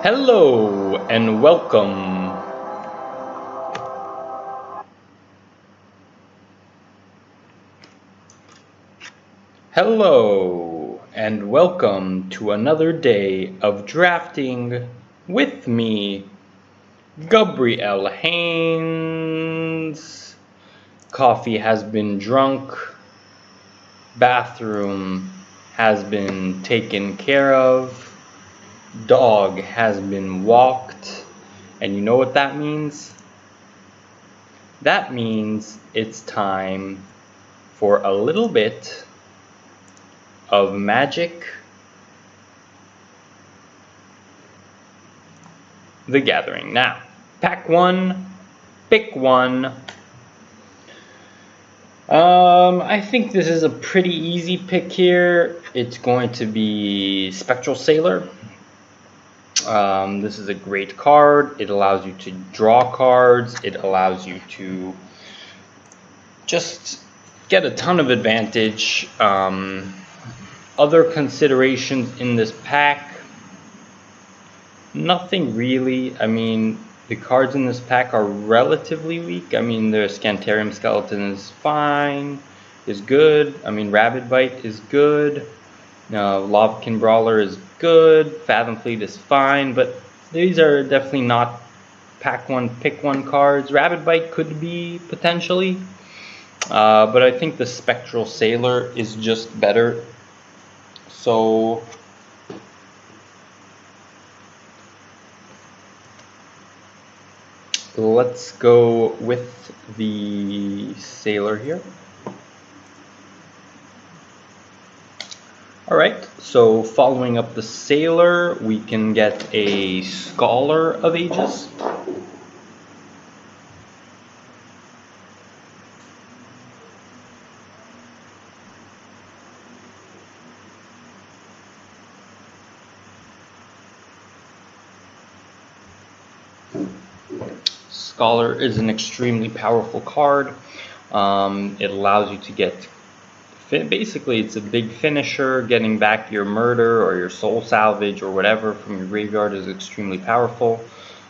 Hello and welcome. Hello and welcome to another day of drafting with me, Gabriel Haynes. Coffee has been drunk, bathroom has been taken care of, dog has been walked, and you know what that means? That means it's time for a little bit of Magic the Gathering. Now, pack one, pick one. I think this is a pretty easy pick here. It's going to be Spectral Sailor. This is a great card. It allows you to draw cards. It allows you to just get a ton of advantage. Other considerations in this pack, nothing really. I mean, the cards in this pack are relatively weak. I mean, the Scantarium Skeleton is fine, is good. I mean, Rabid Bite is good. Lovekin Brawler is good. Fathom Fleet is fine, but these are definitely not pack one, pick one cards. Rabid Bite could be potentially, but I think the Spectral Sailor is just better. So let's go with the Sailor here. Alright, so following up the Sailor, we can get a Scholar of Ages. Scholar is an extremely powerful card. It allows you to get, basically it's a big finisher. Getting back your murder or your soul salvage or whatever from your graveyard is extremely powerful.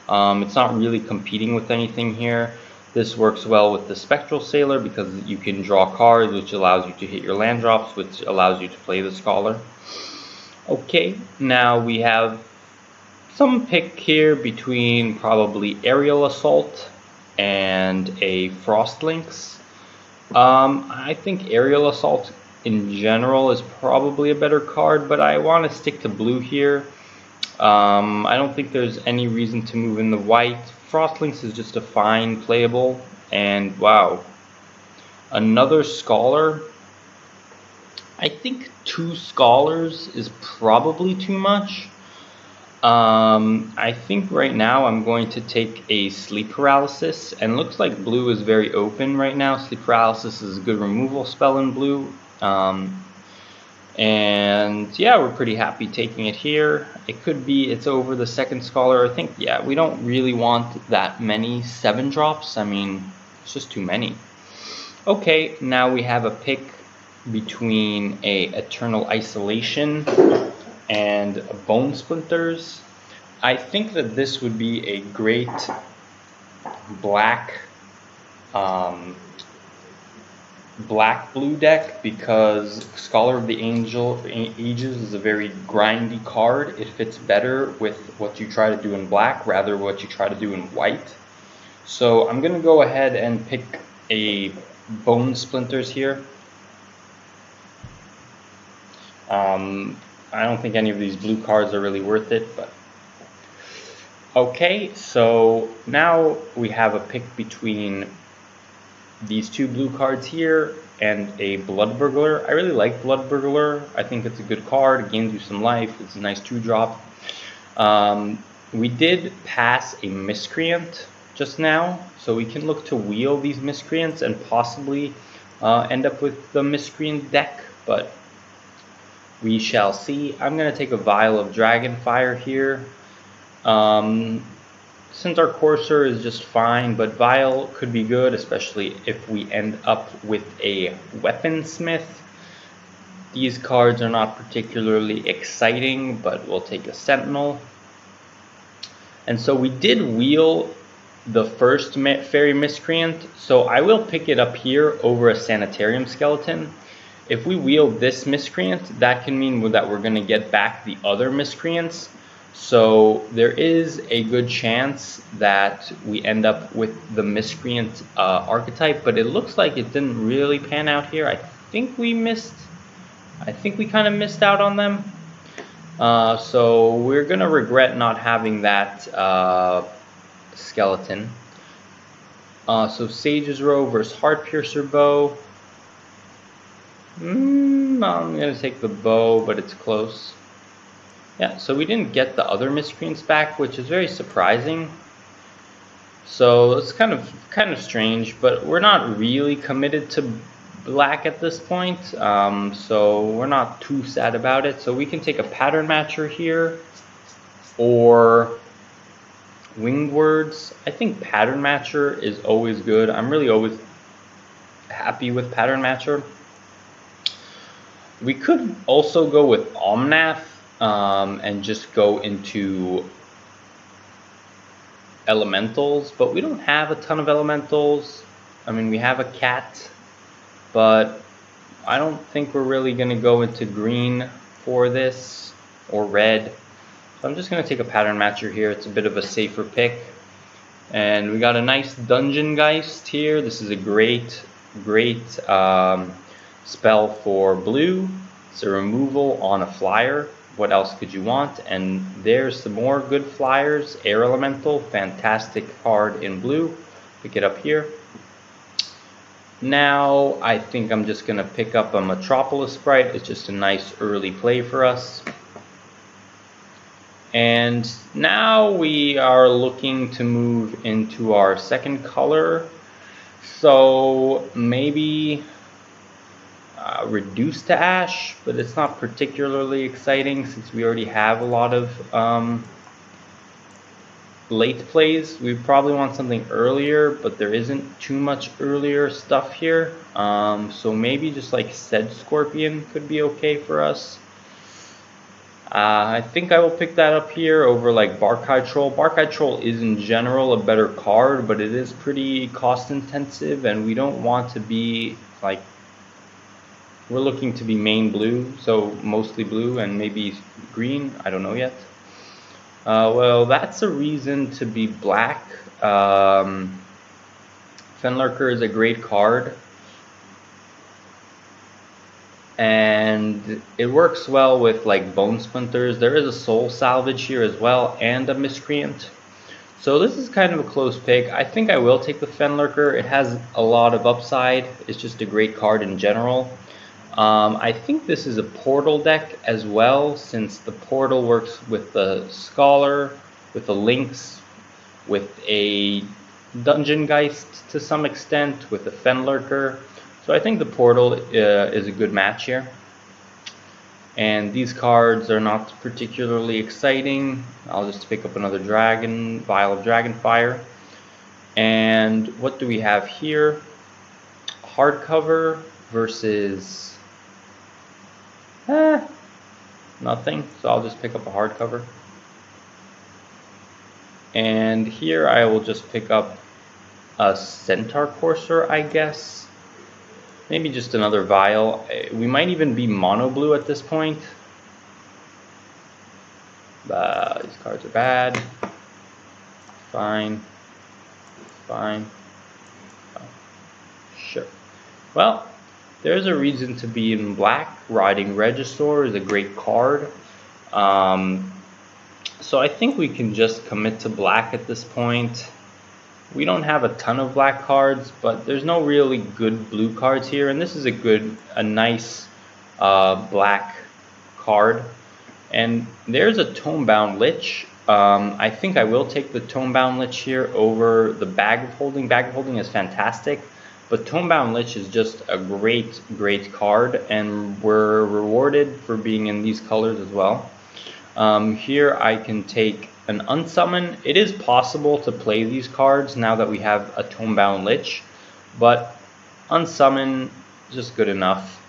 It's not really competing with anything here. This works well with the Spectral Sailor because you can draw cards, which allows you to hit your land drops, which allows you to play the Scholar. Okay, now we have some pick here between probably Aerial Assault and a Frost Lynx. I think Aerial Assault in general is probably a better card, but I want to stick to blue here. I don't think there's any reason to move in the white. Frost Lynx is just a fine playable, and wow. Another Scholar. I think 2 Scholars is probably too much. I think right now I'm going to take a Sleep Paralysis, and looks like blue is very open right now. Sleep Paralysis is a good removal spell in blue. And yeah, we're pretty happy taking it here. It could be it's over the second Scholar. I think, yeah, we don't really want that many 7-drops. I mean, it's just too many. Okay, now we have a pick between a Eternal Isolation and Bone Splinters. I think that this would be a great black blue deck because Scholar of the Ages is a very grindy card. It fits better with what you try to do in black rather than what you try to do in white. So I'm gonna go ahead and pick a Bone Splinters here. I don't think any of these blue cards are really worth it, but okay, so now we have a pick between these 2 blue cards here and a Blood Burglar. I really like Blood Burglar. I think it's a good card. It gains you some life. It's a nice 2-drop. We did pass a Miscreant just now, so we can look to wheel these Miscreants and possibly end up with the Miscreant deck, but we shall see. I'm going to take a Vial of Dragonfire here. Since our Courser is just fine, but Vial could be good, especially if we end up with a Weaponsmith. These cards are not particularly exciting, but we'll take a Sentinel. And so we did wheel the first Fairy Miscreant, so I will pick it up here over a Sanitarium Skeleton. If we wheel this Miscreant, that can mean that we're going to get back the other Miscreants. So there is a good chance that we end up with the Miscreant archetype, but it looks like it didn't really pan out here. I think we kind of missed out on them. So we're going to regret not having that skeleton. So Sage's Row versus Heartpiercer Bow. I'm going to take the bow, but it's close. Yeah, so we didn't get the other Miscreants back, which is very surprising. So it's kind of strange, but we're not really committed to black at this point, so we're not too sad about it. So we can take a Pattern Matcher here, or Winged Words. I think Pattern Matcher is always good. I'm really always happy with Pattern Matcher. We could also go with Omnath and just go into elementals, but we don't have a ton of elementals. I mean, we have a cat, but I don't think we're really going to go into green for this, or red. So I'm just going to take a Pattern Matcher here. It's a bit of a safer pick. And we got a nice Dungeon Geist here. This is a great spell for blue. It's a removal on a flyer. What else could you want? And there's some more good flyers. Air Elemental, fantastic card in blue. Pick it up here. Now I think I'm just going to pick up a Metropolis Sprite. It's just a nice early play for us. And now we are looking to move into our second color. So maybe reduce to ash, but it's not particularly exciting since we already have a lot of late plays. We probably want something earlier, but there isn't too much earlier stuff here. So maybe just like Sedge Scorpion could be okay for us. I think I will pick that up here over like Barkeye Troll. Barkeye Troll is in general a better card, but it is pretty cost intensive, and we don't want to be like, we're looking to be main blue, so mostly blue and maybe green. I don't know yet. Well, that's a reason to be black. Fenlurker is a great card, and it works well with like Bone Splinters. There is a Soul Salvage here as well, and a Miscreant. So this is kind of a close pick. I think I will take the Fenlurker. It has a lot of upside. It's just a great card in general. I think this is a Portal deck as well, since the Portal works with the Scholar, with the Lynx, with a Dungeon Geist to some extent, with the Fenlurker. So I think the Portal is a good match here. And these cards are not particularly exciting. I'll just pick up another Vial of Dragonfire. And what do we have here? Hardcover versus nothing. So I'll just pick up a hardcover. And here I will just pick up a Centaur Courser, I guess. Maybe just another Vial. We might even be mono blue at this point. These cards are bad. Fine. Oh, sure. Well, there's a reason to be in black. Riding Regisaur is a great card. So I think we can just commit to black at this point. We don't have a ton of black cards, but there's no really good blue cards here, and this is a nice black card. And there's a Tomebound Lich. I think I will take the Tomebound Lich here over the Bag of Holding. Bag of Holding is fantastic, but Tomebound Lich is just a great card, and we're rewarded for being in these colors as well. Here I can take an Unsummon. It is possible to play these cards now that we have a Tomebound Lich, but Unsummon is just good enough.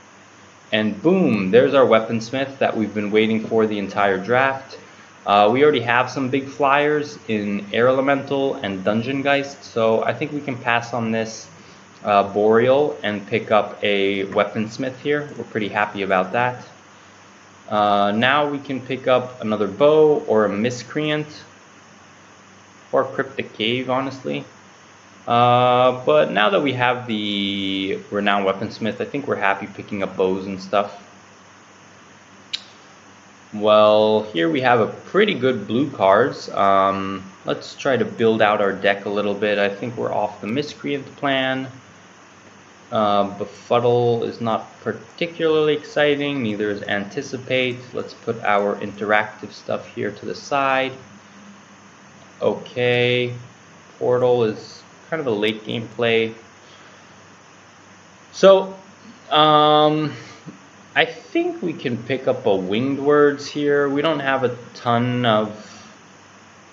And boom, there's our Weaponsmith that we've been waiting for the entire draft. We already have some big flyers in Air Elemental and Dungeon Geist, so I think we can pass on this Boreal and pick up a Weaponsmith here. We're pretty happy about that. Now we can pick up another Bow or a Miscreant or Cryptic Cave, honestly. But now that we have the Renowned Weaponsmith, I think we're happy picking up bows and stuff. Well, here we have a pretty good blue cards. Let's try to build out our deck a little bit. I think we're off the Miscreant plan. Befuddle is not particularly exciting, neither is Anticipate. Let's put our interactive stuff here to the side. Okay, Portal is kind of a late game play. So, I think we can pick up a Winged Words here. We don't have a ton of...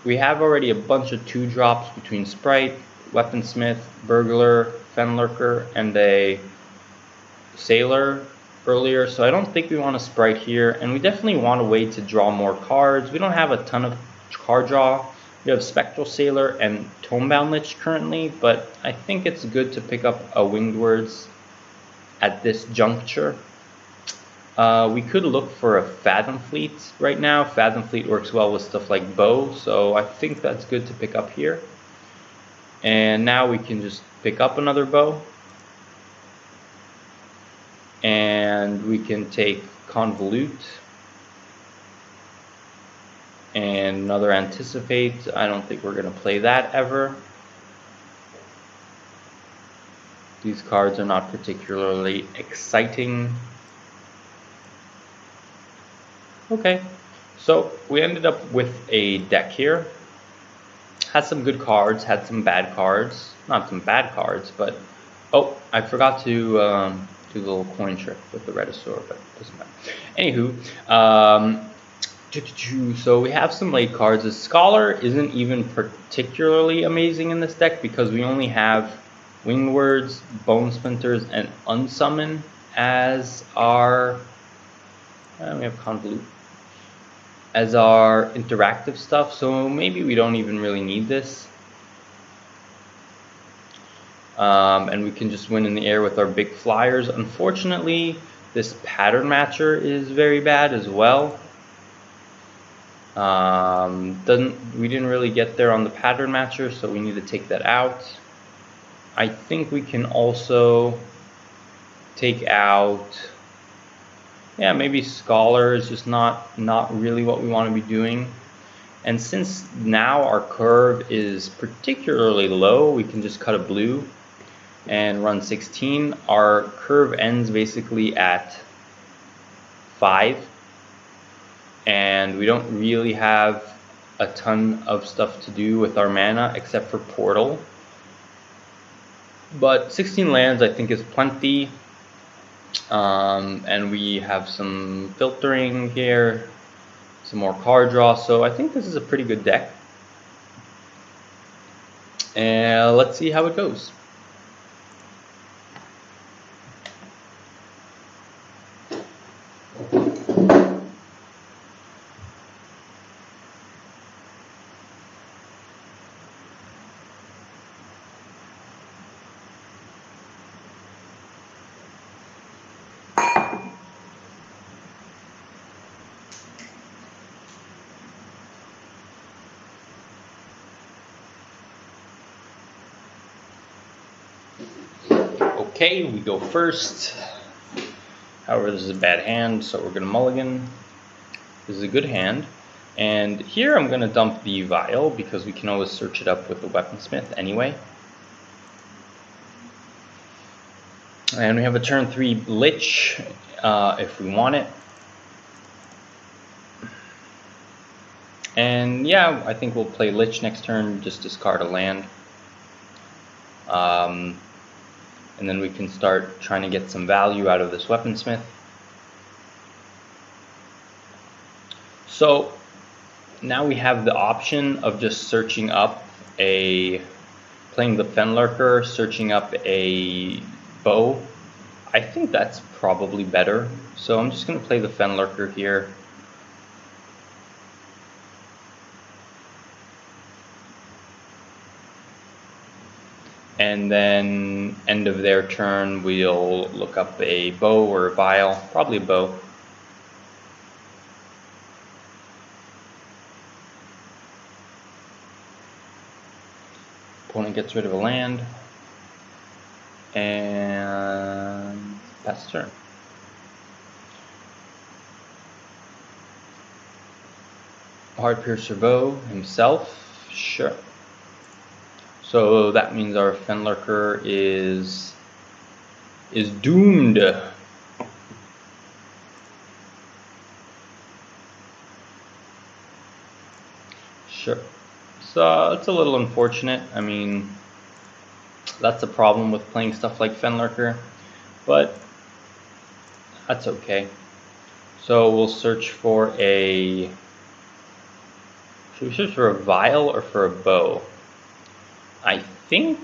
We have already a bunch of 2-drops between Sprite, Weaponsmith, Burglar, Fenlurker, and a Sailor earlier. So I don't think we want a Sprite here. And we definitely want a way to draw more cards. We don't have a ton of card draw. We have Spectral Sailor and Tomebound Lich currently. But I think it's good to pick up a Winged Words at this juncture. We could look for a Fathom Fleet right now. Fathom Fleet works well with stuff like Bow, so I think that's good to pick up here. And now we can just pick up another Bow. And we can take Convolute. And another Anticipate. I don't think we're going to play that ever. These cards are not particularly exciting. Okay, so we ended up with a deck here. Had some good cards, had some bad cards. Not some bad cards, but... Oh, I forgot to do the little coin trick with the Regisaur, but it doesn't matter. Anywho, so we have some late cards. The Scholar isn't even particularly amazing in this deck because we only have Winged Words, Bone Splinters, and Unsummon as our... we have Convolute as our interactive stuff, so maybe we don't even really need this. And we can just win in the air with our big flyers. Unfortunately, this Pattern Matcher is very bad as well. We didn't really get there on the Pattern Matcher, so we need to take that out. I think we can also take out... Yeah, maybe Scholar is just not really what we want to be doing. And since now our curve is particularly low, we can just cut a blue and run 16. Our curve ends basically at 5. And we don't really have a ton of stuff to do with our mana except for Portal. But 16 lands I think is plenty. And we have some filtering here, some more card draw, so I think this is a pretty good deck. And let's see how it goes. Okay, we go first. However, this is a bad hand, so we're going to mulligan. This is a good hand. And here I'm going to dump the Vial, because we can always search it up with the Weaponsmith anyway. And we have a turn 3 Lich, if we want it. And yeah, I think we'll play Lich next turn, just discard a land. And then we can start trying to get some value out of this Weaponsmith. So now we have the option of just searching up playing the Fenlurker, searching up a Bow. I think that's probably better. So I'm just going to play the Fenlurker here. and then end of their turn we'll look up a bow or a vial, probably a bow. Opponent gets rid of a land, and pass turn. Heartpiercer bow himself, sure. So that means our Fenlurker is doomed. Sure. So it's a little unfortunate. I mean, that's a problem with playing stuff like Fenlurker, but that's okay. So we'll search for a... Should we search for a vial or for a bow? I think...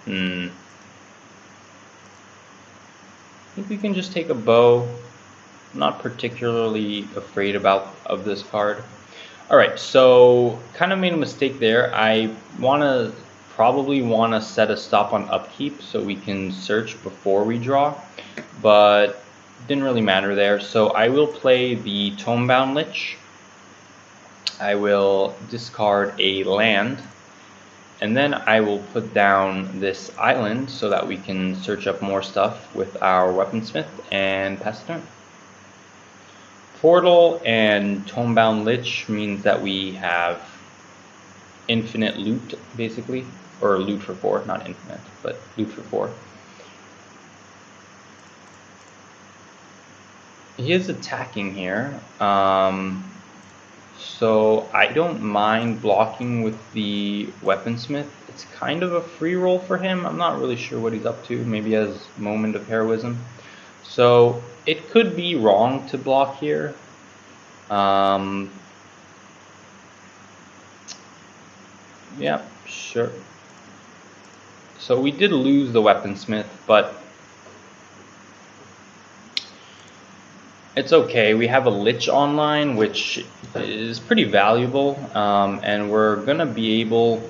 I think we can just take a bow. I'm not particularly afraid of this card. Alright, so kind of made a mistake there. I probably want to set a stop on upkeep so we can search before we draw, but didn't really matter there. So I will play the Tomebound Lich. I will discard a land, and then I will put down this island so that we can search up more stuff with our Weaponsmith and pass the turn. Portal and Tomebound Lich means that we have infinite loot, basically, or loot for 4, not infinite, but loot for 4. He is attacking here, so I don't mind blocking with the Weaponsmith. It's kind of a free roll for him. I'm not really sure what he's up to. Maybe he has Moment of Heroism. So it could be wrong to block here. Yeah, sure. So we did lose the Weaponsmith, but it's okay. We have a Lich online, which is pretty valuable, and we're gonna be able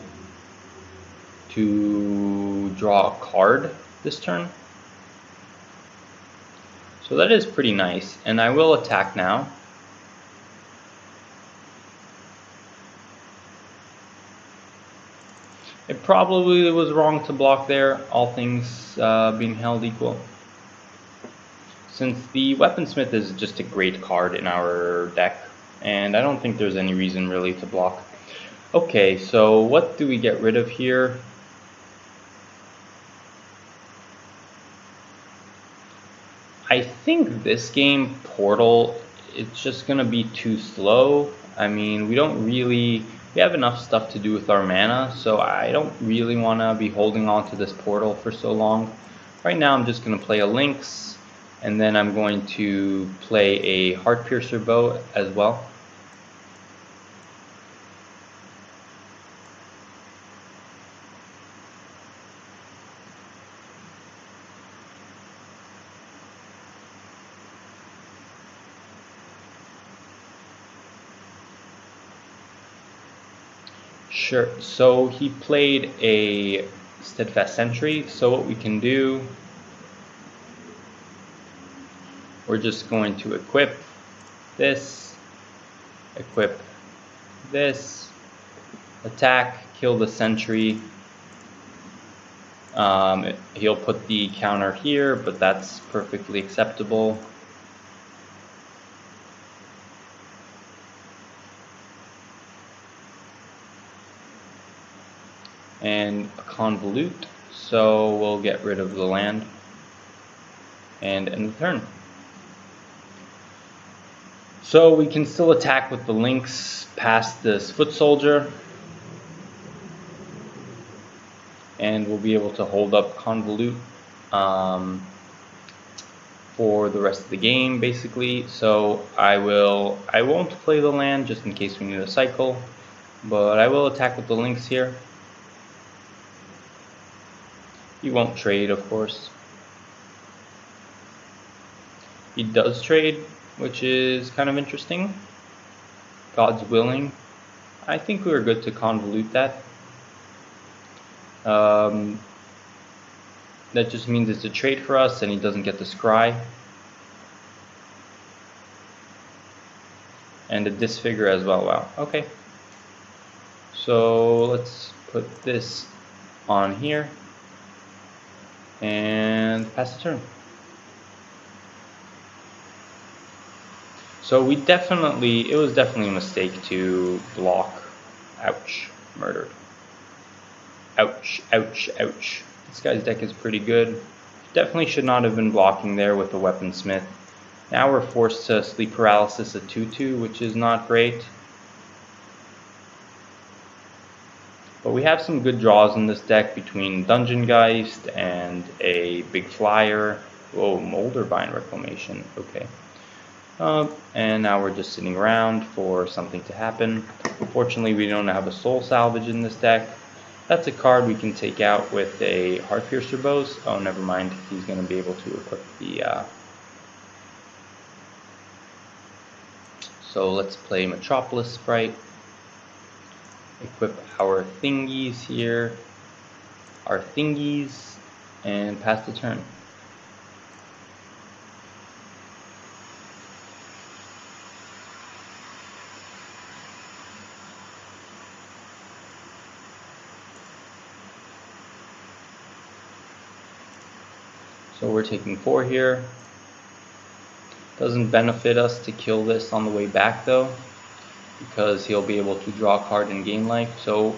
to draw a card this turn. So that is pretty nice, and I will attack now. It probably was wrong to block there, all things being held equal. Since the Weaponsmith is just a great card in our deck, and I don't think there's any reason really to block. Okay, so what do we get rid of here? I think this game, Portal, it's just gonna be too slow. I mean, we have enough stuff to do with our mana, so I don't really want to be holding on to this Portal for so long. Right now I'm just going to play a Lynx, and then I'm going to play a Heartpiercer bow as well. Sure, so he played a Steadfast Sentry, so what we can do, we're just going to equip this, attack, kill the Sentry. He'll put the counter here, but that's perfectly acceptable. And a Convolute, so we'll get rid of the land and end the turn. So we can still attack with the Lynx past this Foot Soldier, and we'll be able to hold up Convolute for the rest of the game, basically. So I won't play the land just in case we need a cycle, but I will attack with the Lynx here. He won't trade, of course. He does trade, which is kind of interesting. God's willing. I think we were good to Convolute that. That just means it's a trade for us and he doesn't get the scry. And a disfigure as well. Wow, okay. So let's put this on here and pass the turn. So it was definitely a mistake to block. Ouch, murdered. Ouch, ouch, ouch. This guy's deck is pretty good. Definitely should not have been blocking there with the Weaponsmith. Now we're forced to sleep paralysis a 2/2, which is not great. But we have some good draws in this deck between Dungeon Geist and a big flyer. Whoa, Moldervine Reclamation, okay. And now we're just sitting around for something to happen. Unfortunately, we don't have a Soul Salvage in this deck. That's a card we can take out with a Heartpiercer Bows. Oh, never mind. He's going to be able to equip the... So let's play Metropolis Sprite. Equip our thingies here. Our thingies. And pass the turn. So we're taking 4 here. Doesn't benefit us to kill this on the way back though, because he'll be able to draw a card and gain life. So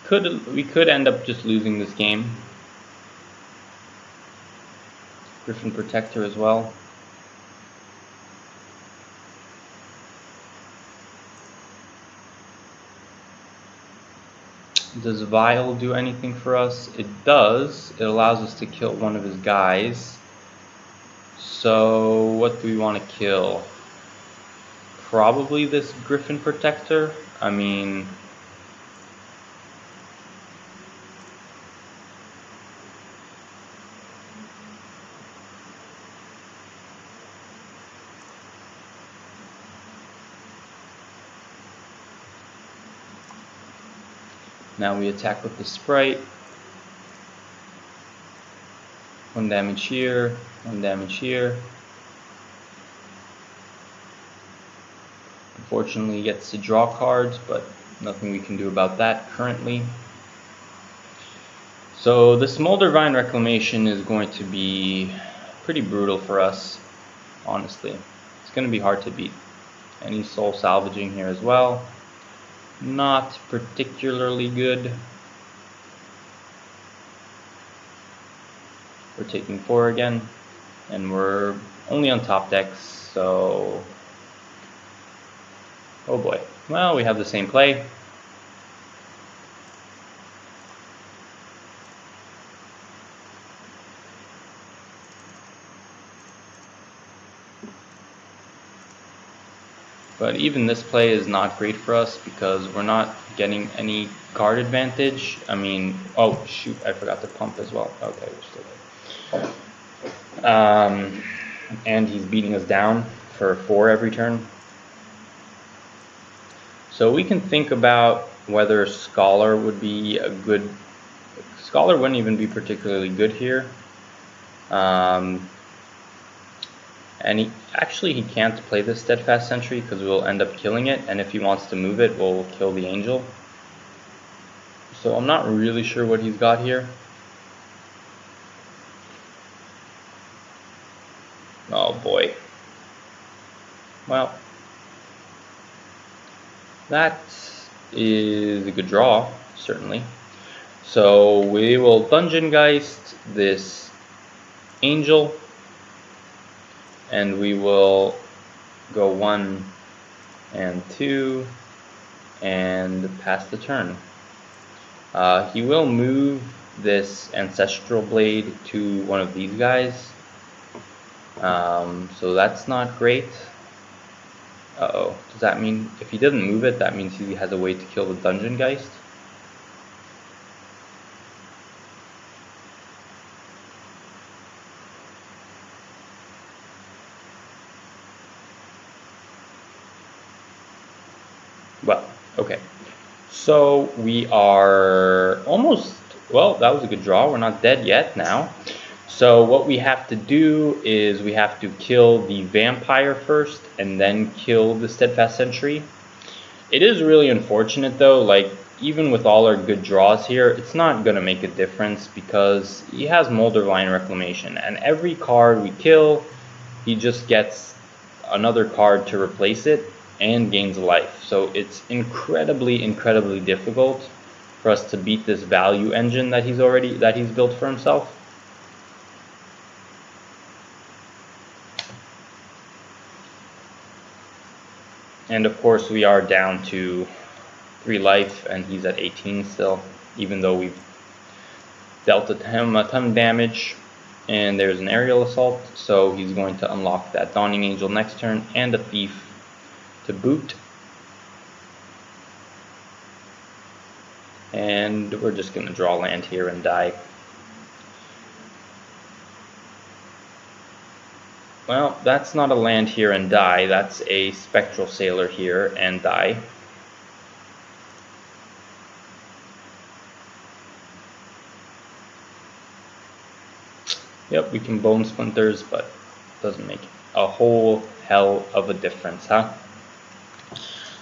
we could end up just losing this game. Griffin Protector as well. Does Vial do anything for us? It does. It allows us to kill one of his guys. So what do we want to kill? Probably this Griffin Protector. I mean... Now we attack with the Sprite. 1 damage here, 1 damage here. Unfortunately, he gets to draw cards, but nothing we can do about that currently. So this Moldervine Reclamation is going to be pretty brutal for us, honestly. It's going to be hard to beat. And he's soul salvaging here as well. Not particularly good. We're taking 4 again, and we're only on top decks, so... Oh boy. Well, we have the same play. But even this play is not great for us because we're not getting any card advantage. I mean, oh shoot, I forgot to pump as well. Okay, we're still good. And he's beating us down for 4 every turn. So we can think about whether Scholar would be a good... Scholar wouldn't even be particularly good here. And he can't play this Steadfast Sentry because we'll end up killing it, and if he wants to move it, we'll kill the Angel. So I'm not really sure what he's got here. Oh boy. Well, that is a good draw, certainly. So we will Dungeon Geist this Angel, and we will go 1 and 2 and pass the turn. He will move this Ancestral Blade to one of these guys. So that's not great. Uh-oh. Does that mean if he doesn't move it, that means he has a way to kill the Dungeon Geist? Well, okay. So we are almost, well, that was a good draw. We're not dead yet now. So what we have to do is we have to kill the vampire first and then kill the steadfast sentry. It is really unfortunate though, like even with all our good draws here, it's not going to make a difference because he has Moldervine Reclamation, and every card we kill, he just gets another card to replace it and gains life. So it's incredibly difficult for us to beat this value engine that he's built for himself. And of course we are down to 3 life and he's at 18 still, even though we've dealt him a ton of damage. And there's an aerial assault, so he's going to unlock that Dawning Angel next turn and a thief to boot. And we're just going to draw land here and die. Well, that's not a land here and die, that's a Spectral Sailor here and die. Yep, we can Bone Splinters, but it doesn't make a whole hell of a difference, huh?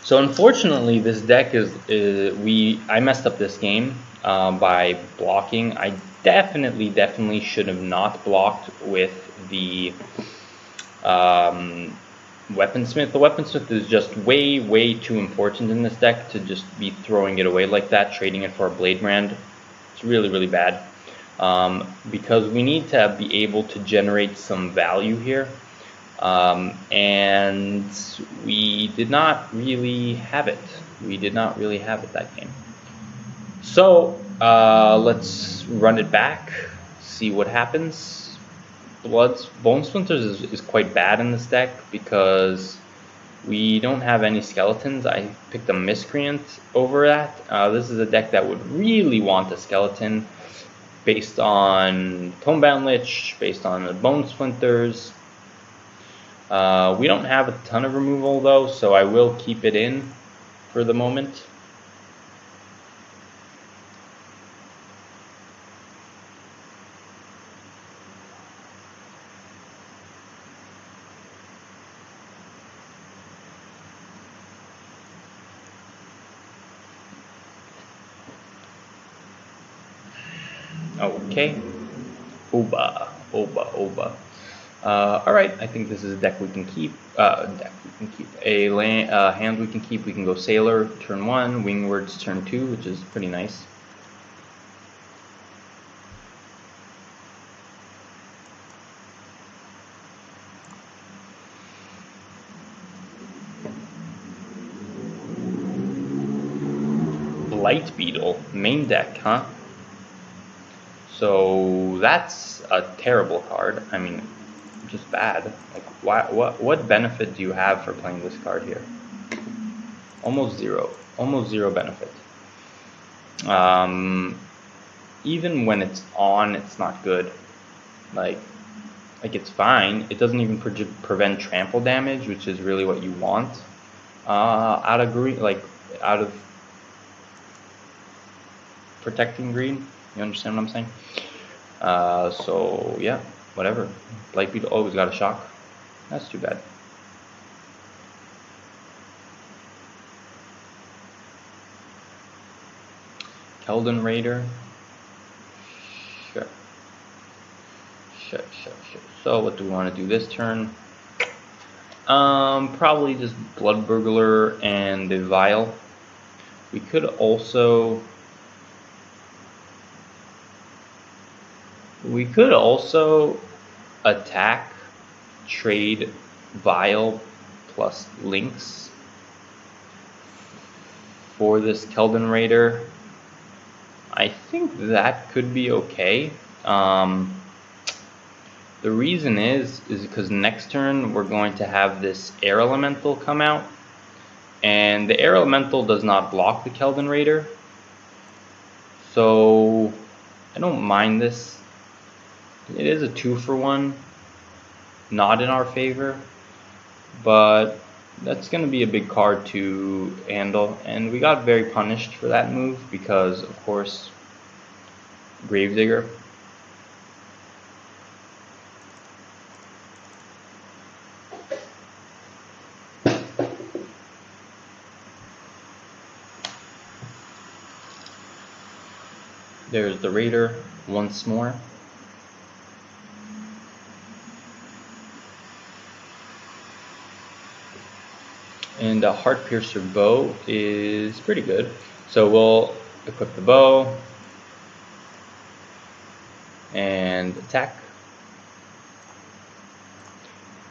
So unfortunately, this deck I messed up this game by blocking. I definitely should have not blocked with the Weaponsmith. The Weaponsmith is just way too important in this deck to just be throwing it away like that, trading it for a Bladebrand. It's really bad because we need to be able to generate some value here. And we did not really have it. We did not really have it that game. So let's run it back, see what happens. Bone Splinters is quite bad in this deck because we don't have any skeletons. I picked a Miscreant over that. This is a deck that would really want a skeleton based on Tomebound Lich, based on the Bone Splinters. We don't have a ton of removal though, so I will keep it in for the moment. Okay. Oba. Alright, I think this is a deck we can keep. A hand we can keep. We can go Sailor turn 1, Wingwards turn 2, which is pretty nice. Blight Beetle, main deck, huh? So that's a terrible card. I mean, just bad. Like, what benefit do you have for playing this card here? Almost zero benefit. Even when it's on, it's not good. Like it's fine. It doesn't even prevent trample damage, which is really what you want. Out of green, out of protecting green. You understand what I'm saying? So yeah, whatever. Blight Beetle always got a shock. That's too bad. Keldon Raider. Sure. So what do we want to do this turn? Probably just Blood Burglar and the Vial. We could also attack, trade Vial plus Lynx for this Keldon Raider. I think that could be okay. The reason is because next turn we're going to have this Air Elemental come out, and the Air Elemental does not block the Keldon Raider, so I don't mind this. It is a 2-for-1, not in our favor, but that's going to be a big card to handle, and we got very punished for that move because, of course, Gravedigger. There's the Raider once more. And a Heart Piercer bow is pretty good. So we'll equip the bow and attack,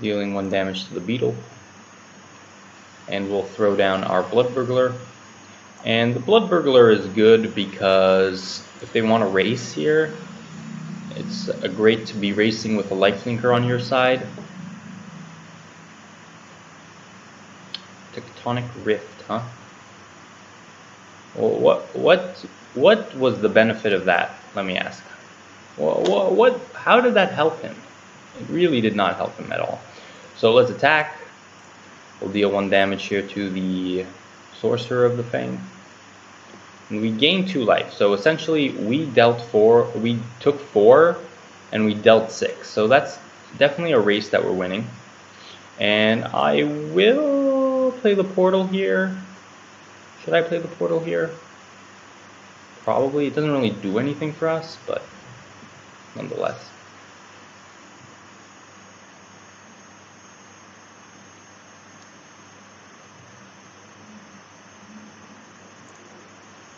dealing 1 damage to the beetle. And we'll throw down our Blood Burglar. And the Blood Burglar is good because if they want to race here, it's great to be racing with a Lifelinker on your side. Tectonic Rift, huh? Well, what was the benefit of that? Let me ask. How did that help him? It really did not help him at all. So let's attack. We'll deal 1 damage here to the Sorcerer of the Fang. And we gain 2 life. So essentially we took 4 and we dealt 6. So that's definitely a race that we're winning. And I will play the portal here. Should I play the portal here? Probably. It doesn't really do anything for us, but nonetheless.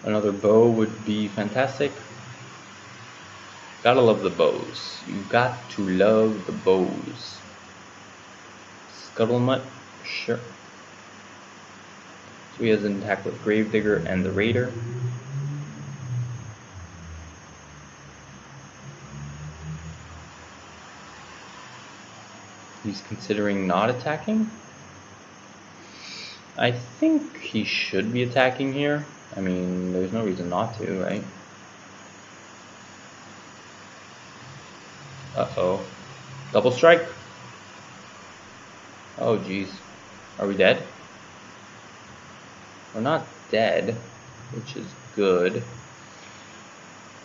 Another bow would be fantastic. Gotta love the bows. You got to love the bows. Scuttlemutt, sure. So he has an attack with Gravedigger and the Raider. He's considering not attacking. I think he should be attacking here. I mean, there's no reason not to, right? Uh-oh. Double strike. Oh, jeez. Are we dead? We're not dead, which is good.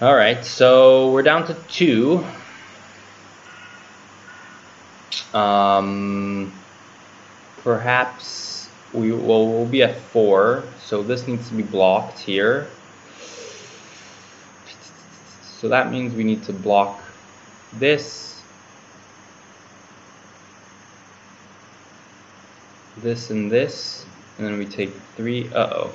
Alright, so we're down to 2. Perhaps we'll be at 4, so this needs to be blocked here. So that means we need to block this, this, and this, and then we take 3. Uh-oh.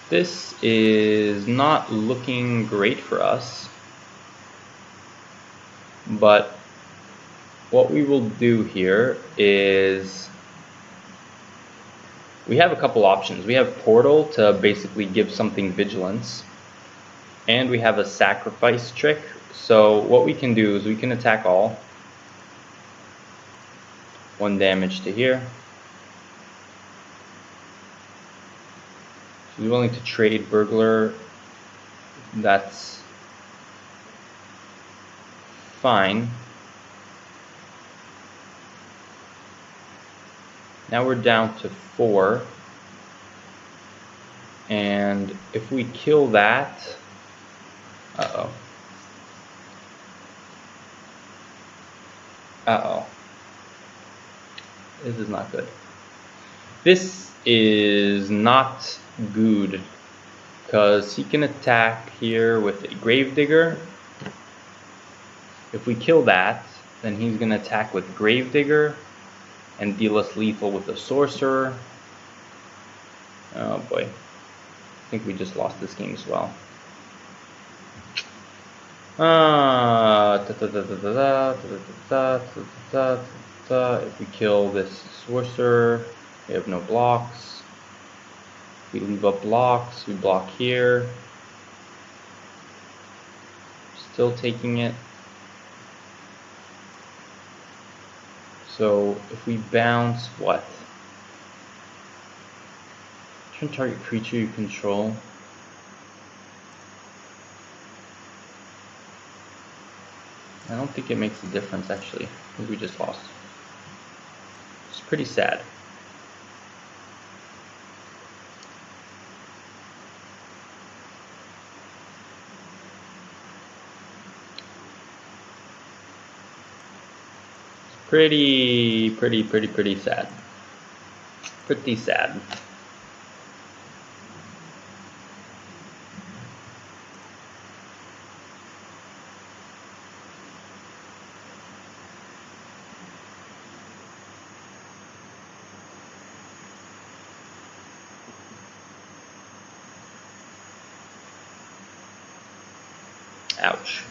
This is not looking great for us, but what we will do here is we have a couple options. We have Portal to basically give something vigilance, and we have a sacrifice trick. So what we can do is we can attack all. 1 damage to here. She's willing to trade Burglar. That's fine. Now we're down to 4. And if we kill that... Uh-oh. Uh-oh. This is not good. This is not good because he can attack here with a Gravedigger. If we kill that, then he's going to attack with Gravedigger and deal us lethal with the Sorcerer. Oh boy. I think we just lost this game as well. If we kill this Sorcerer, we have no blocks. If we leave up blocks, we block here. Still taking it. So if we bounce, what? Turn target creature you control. I don't think it makes a difference actually. I think we just lost. It's pretty sad. Pretty sad. Pretty sad. Ouch.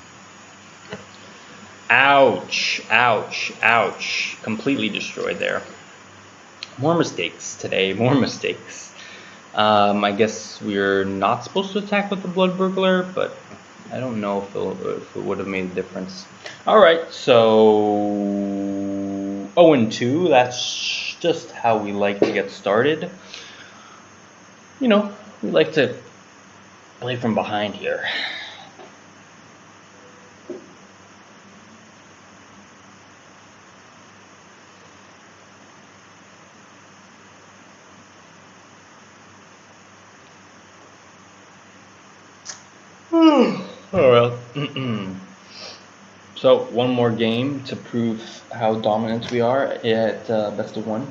Ouch, ouch, ouch. Completely destroyed there. More mistakes today, more mistakes. I guess we're not supposed to attack with the Blood Burglar, but I don't know if it would have made a difference. Alright, so 0-2, that's just how we like to get started. You know, we like to play from behind here. Oh well. So one more game to prove how dominant we are at best of one.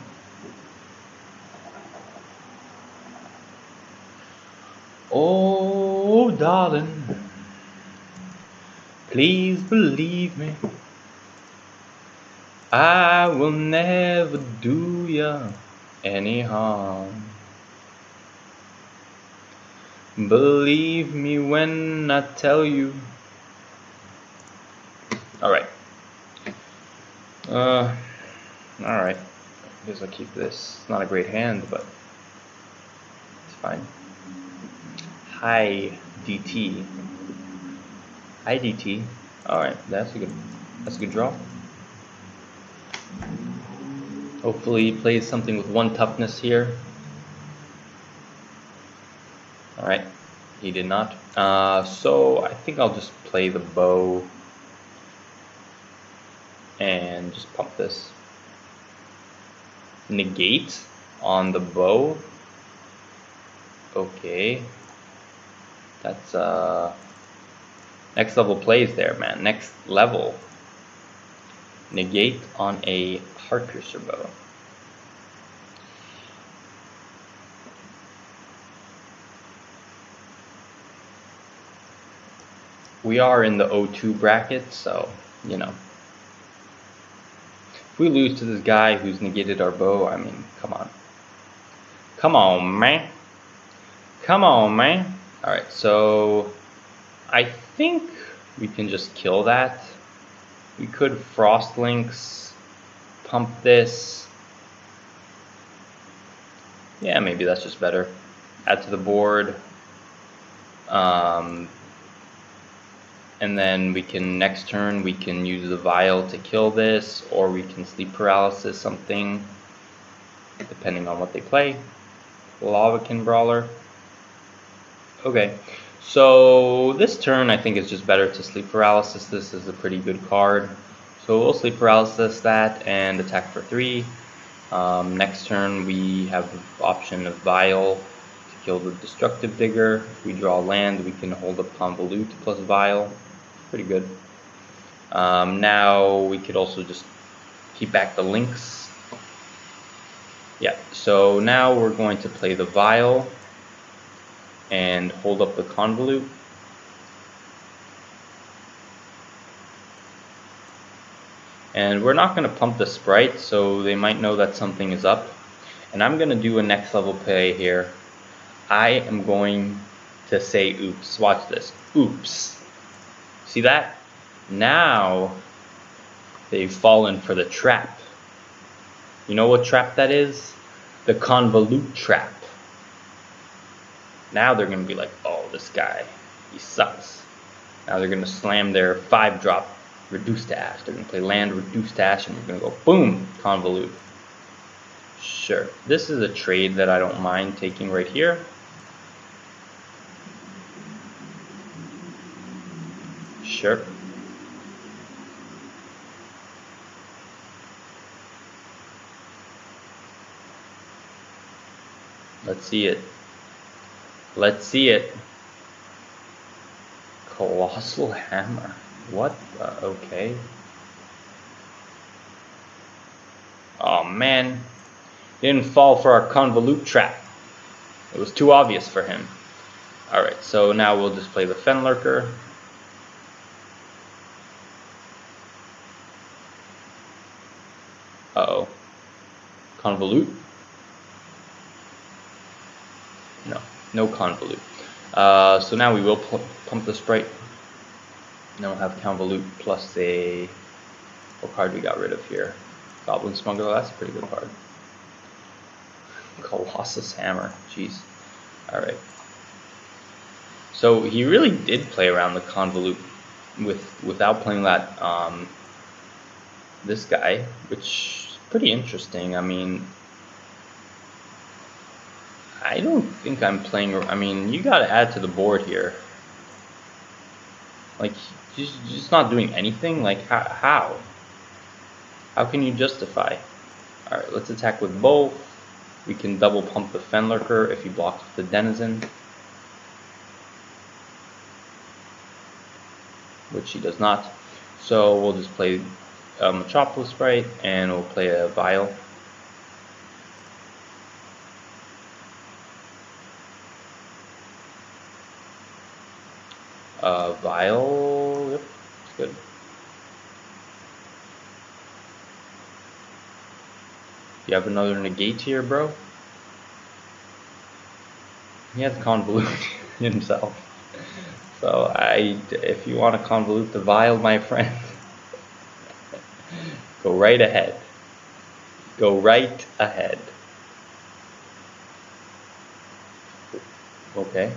Oh darling, please believe me, I will never do ya any harm. Believe me when I tell you. Alright. Alright. I guess I'll keep this. It's not a great hand, but it's fine. Hi DT. Hi DT. Alright, that's a good draw. Hopefully he plays something with 1 toughness here. Alright, he did not. So I think I'll just play the bow and just pump this. Negate on the bow. Okay. That's next level plays there, man. Next level. Negate on a Heart Piercer bow. We are in the 0-2 bracket, so, you know. If we lose to this guy who's negated our bow, I mean, come on. Come on, man. Come on, man. Alright, so I think we can just kill that. We could Frost Links, pump this. Yeah, maybe that's just better. Add to the board. And then we can, next turn, we can use the Vial to kill this, or we can Sleep Paralysis something, depending on what they play. Lavakin Brawler. Okay, so this turn I think it's just better to Sleep Paralysis. This is a pretty good card. So we'll Sleep Paralysis that and attack for 3. Next turn we have the option of Vial to kill the Destructive Digger. If we draw land, we can hold up Convolute plus Vial. Pretty good. Now we could also just keep back the links. Yeah, so now we're going to play the Vial and hold up the Convolute. And we're not going to pump the Sprite, so they might know that something is up. And I'm going to do a next level play here. I am going to say oops. Watch this. Oops. See that? Now they've fallen for the trap. You know what trap that is? The Convolute trap. Now they're going to be like, oh, this guy, he sucks. Now they're going to slam their 5-drop Reduce to Ash. They're going to play land, Reduce to Ash, and we're going to go boom, Convolute. Sure. This is a trade that I don't mind taking right here. Sure. Let's see it. Let's see it. Colossal Hammer. What? Okay. Oh man. Didn't fall for our convolute trap. It was too obvious for him. Alright, so now we'll just play the Fenlurker. Uh-oh. Convolute? No, no convolute. So now we will pump the Sprite. Then we'll have convolute plus a... What card we got rid of here? Goblin Smuggler, that's a pretty good card. Colossus Hammer, jeez. Alright. So he really did play around the convolute without playing that this guy, which is pretty interesting. I mean, I don't think I'm playing. I mean, you gotta add to the board here. Like, just not doing anything. Like, how? How can you justify? All right, let's attack with both. We can double pump the Fenlurker if he blocks with the Denizen, which he does not. So we'll just play Metropolis Sprite, and we'll play a Vial. Vial, yep, it's good. You have another negate here, bro? He has convolute himself. So if you want to convolute the Vial, my friend, go right ahead. Go right ahead. Okay.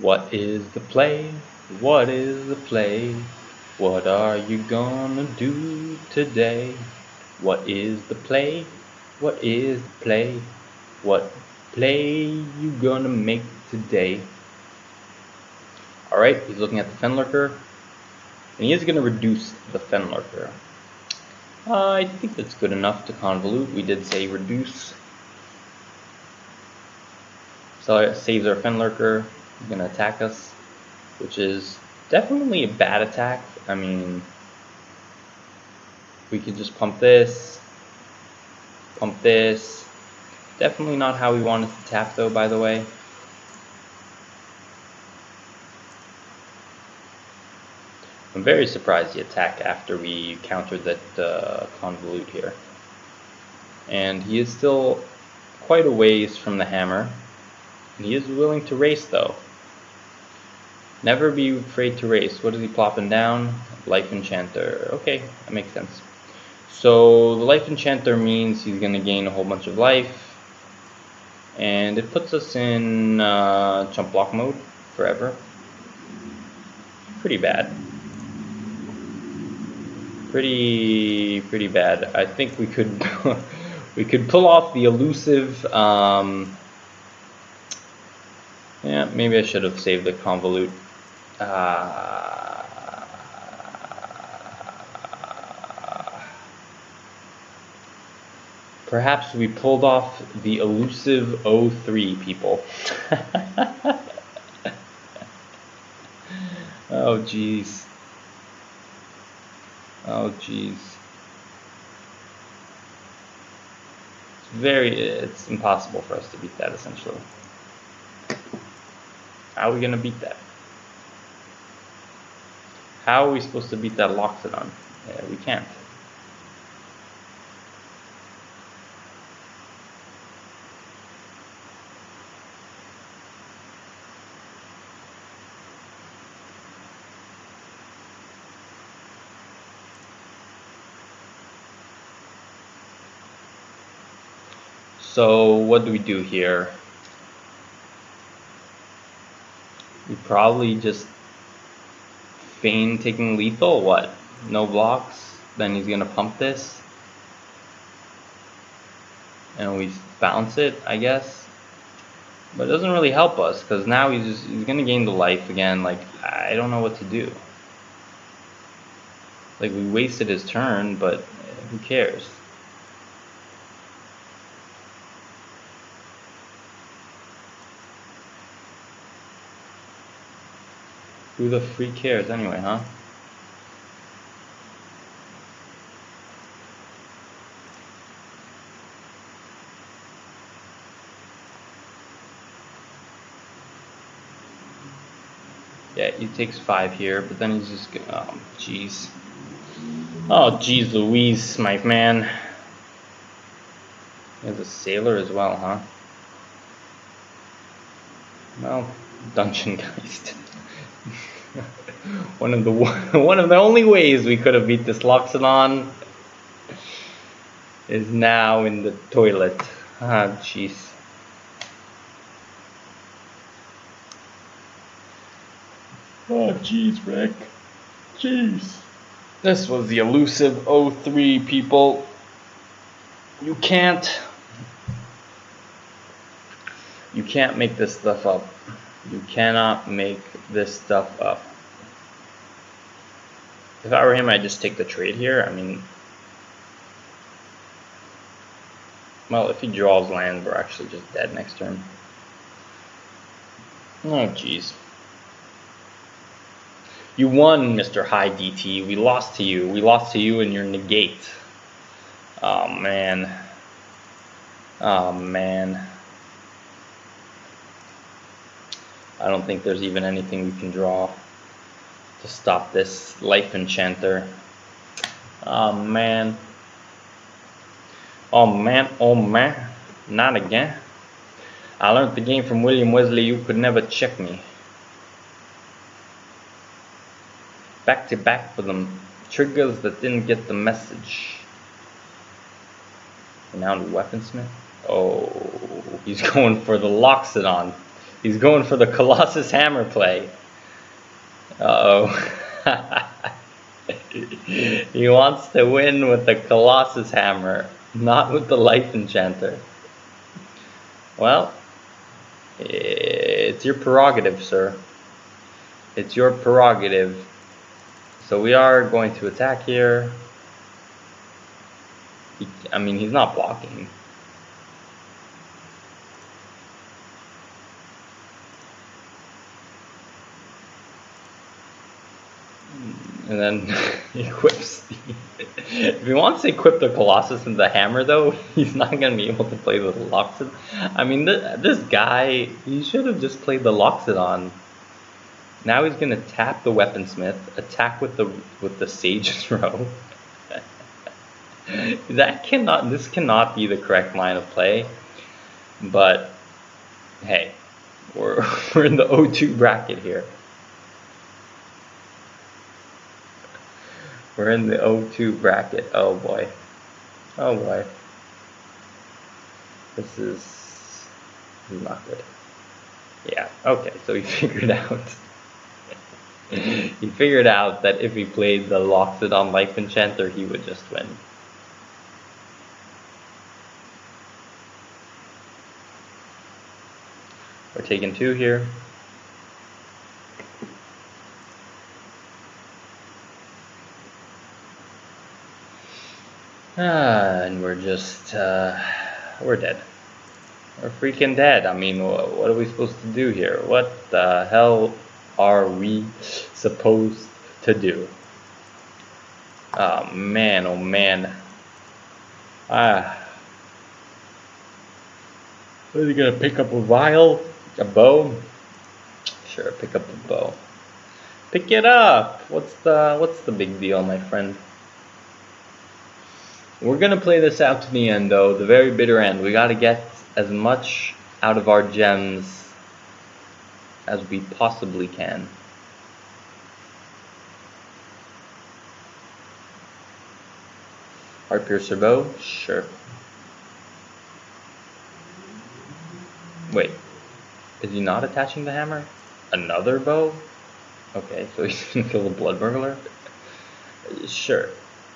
What is the play? What is the play? What are you gonna do today? What is the play? What is the play? What play you gonna make today? Alright, he's looking at the Fenlurker. And he is gonna reduce the Fenlurker. I think that's good enough to convolute. We did say reduce. So it saves our Fenlurker. He's gonna attack us, which is definitely a bad attack. I mean, we could just pump this, pump this. Definitely not how we wanted to tap though, by the way. I'm very surprised he attacked after we countered that convolute here. And he is still quite a ways from the hammer. And he is willing to race though. Never be afraid to race. What is he plopping down? Life Enchanter. Okay, that makes sense. So the Life Enchanter means he's going to gain a whole bunch of life. And it puts us in chump block mode forever. Pretty bad. Pretty bad. I think we could we could pull off the elusive. Yeah, maybe I should have saved the convolute. Perhaps we pulled off the elusive 03, people. Oh jeez. Oh jeez. It's impossible for us to beat that, essentially. How are we gonna beat that? How are we supposed to beat that Loxodon? Yeah, we can't. So what do we do here? We probably just feign taking lethal. What? No blocks? Then he's gonna pump this. And we bounce it, I guess. But it doesn't really help us, because now he's gonna gain the life again. Like, I don't know what to do. Like, we wasted his turn, but who cares? Who the freak cares anyway, huh? Yeah, he takes 5 here, but then he's just, oh, jeez. Oh, jeez Louise, my man. He has a sailor as well, huh? Well, Dungeon Geist. one of the only ways we could have beat this Loxodon is now in the toilet. Ah, jeez. Oh, jeez, Rick. Jeez. This was the elusive 03, people. You can't make this stuff up. You cannot make this stuff up. If I were him, I'd just take the trade here. I mean, well, if he draws land, we're actually just dead next turn. Oh, jeez. You won, Mr. High DT. We lost to you. We lost to you and your negate. Oh, man. Oh, man. I don't think there's even anything we can draw to stop this Life Enchanter. Oh, man. Oh, man. Oh, man. Not again. I learned the game from William Wesley. You could never check me. Back to back for them triggers that didn't get the message. And now the Weaponsmith. Oh, he's going for the Loxodon. He's going for the Colossus Hammer play. Uh-oh. He wants to win with the Colossus Hammer, not with the Life Enchanter. Well, it's your prerogative, sir. It's your prerogative. So we are going to attack here. I mean, he's not blocking. And then he equips if he wants to equip the Colossus and the Hammer, though, he's not going to be able to play the Loxodon. I mean, this guy, he should have just played the Loxodon. Now he's going to tap the Weaponsmith, attack with the Sage's Row. This cannot be the correct line of play. But hey, we're in the O2 bracket here. We're in the O2 bracket. Oh boy. Oh boy. This is not good. Yeah, okay, so he figured out. He figured out that if he played the Loxodon Life Enchanter, he would just win. We're taking 2 here. And we're just, we're dead. We're freaking dead. I mean, what are we supposed to do here? What the hell are we supposed to do? Oh man, oh man. Are you gonna pick up a vial? A bow? Sure, pick up a bow. Pick it up! What's the big deal, my friend? We're gonna play this out to the end, though, the very bitter end. We gotta get as much out of our gems as we possibly can. Heart Piercer bow? Sure. Wait, is he not attaching the hammer? Another bow? Okay, so he's gonna kill the Blood Burglar? Sure.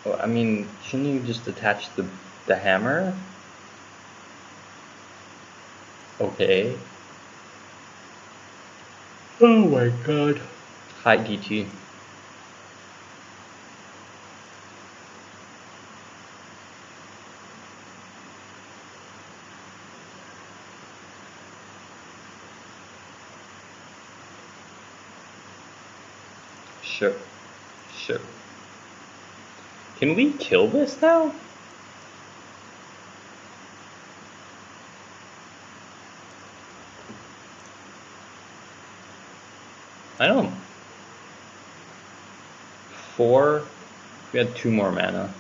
Well, I mean, shouldn't you just attach the hammer? Okay. Oh my god. Hi, DT. Sure. Sure. Can we kill this now? I don't. 4. We had 2 more mana.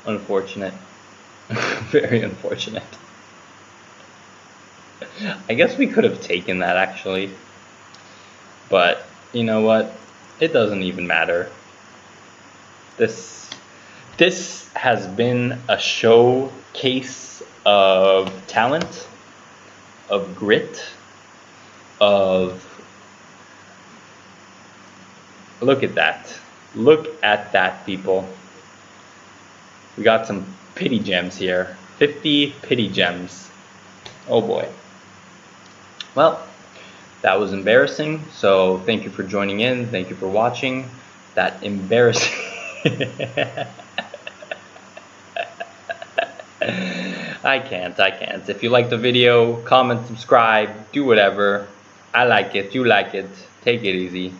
Unfortunate. Very unfortunate. I guess we could have taken that actually. But you know what? It doesn't even matter. This has been a showcase of talent, of grit, of look at that. Look at that, people. We got some pity gems here. 50 pity gems. Oh boy. Well, that was embarrassing. So thank you for joining in. Thank you for watching. That embarrassing. I can't. If you like the video, comment, subscribe, do whatever. I like it. You like it. Take it easy.